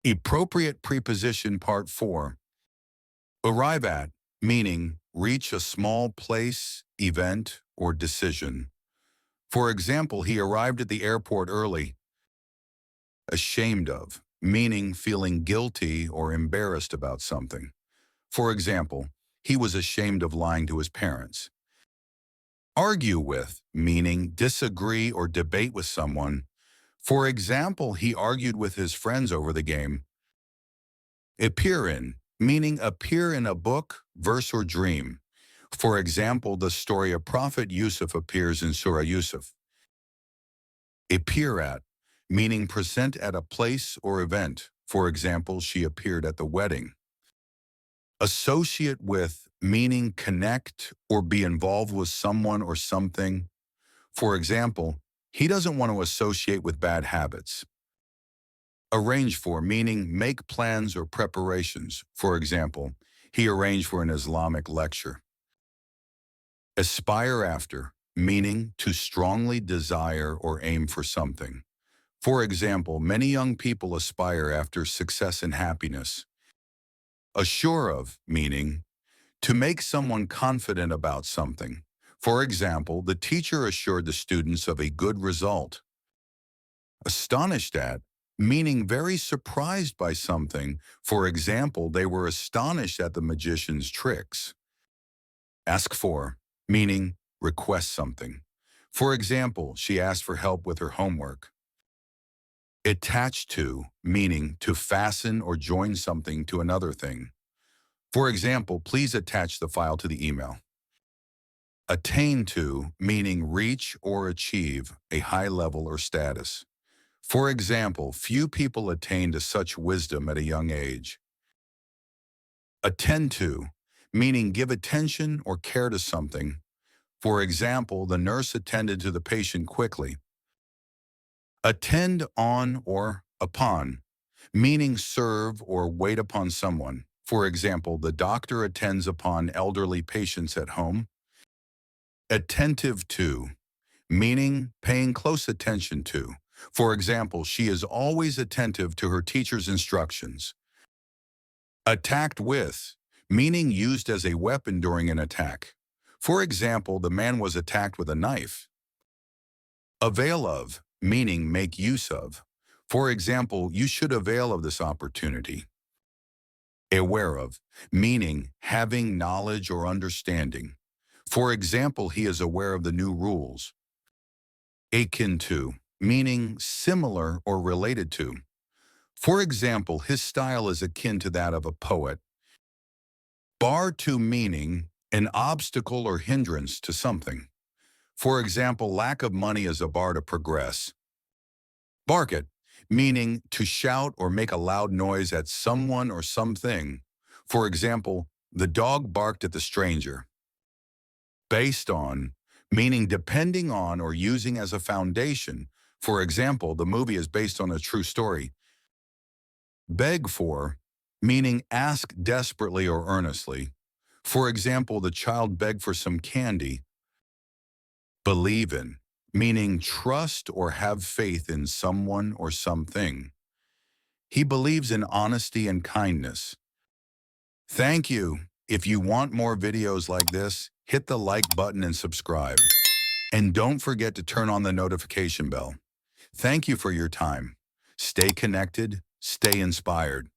Appropriate preposition part 4. Arrive at, meaning reach a small place, event, or decision. For example, he arrived at the airport early. Ashamed of, meaning feeling guilty or embarrassed about something. For example, he was ashamed of lying to his parents. Argue with, meaning disagree or debate with someone. For example, he argued with his friends over the game. Appear in, meaning appear in a book, verse, or dream. For example, the story of Prophet Yusuf appears in Surah Yusuf. Appear at, meaning present at a place or event. For example, she appeared at the wedding. Associate with, meaning connect or be involved with someone or something. For example, he doesn't want to associate with bad habits. Arrange for, meaning make plans or preparations. For example, he arranged for an Islamic lecture. Aspire after, meaning to strongly desire or aim for something. For example, many young people aspire after success and happiness. Assure of, meaning to make someone confident about something. For example, the teacher assured the students of a good result. Astonished at, meaning very surprised by something. For example, they were astonished at the magician's tricks. Ask for, meaning request something. For example, she asked for help with her homework. Attach to, meaning to fasten or join something to another thing. For example, please attach the file to the email. Attain to, meaning reach or achieve a high level or status. For example, few people attain to such wisdom at a young age. Attend to, meaning give attention or care to something. For example, the nurse attended to the patient quickly. Attend on or upon, meaning serve or wait upon someone. For example, the doctor attends upon elderly patients at home. Attentive to, meaning paying close attention to. For example, she is always attentive to her teacher's instructions. Attacked with, meaning used as a weapon during an attack. For example, the man was attacked with a knife. Avail of, meaning make use of. For example, you should avail of this opportunity. Aware of, meaning having knowledge or understanding. For example, he is aware of the new rules. Akin to, meaning similar or related to. For example, his style is akin to that of a poet. Bar to, meaning an obstacle or hindrance to something. For example, lack of money is a bar to progress. Bark at, meaning to shout or make a loud noise at someone or something. For example, the dog barked at the stranger. Based on, meaning depending on or using as a foundation. For example, the movie is based on a true story. Beg for, meaning ask desperately or earnestly. For example, the child begged for some candy. Believe in, meaning trust or have faith in someone or something. He believes in honesty and kindness. Thank you. If you want more videos like this, hit the like button and subscribe. And don't forget to turn on the notification bell. Thank you for your time. Stay connected, stay inspired.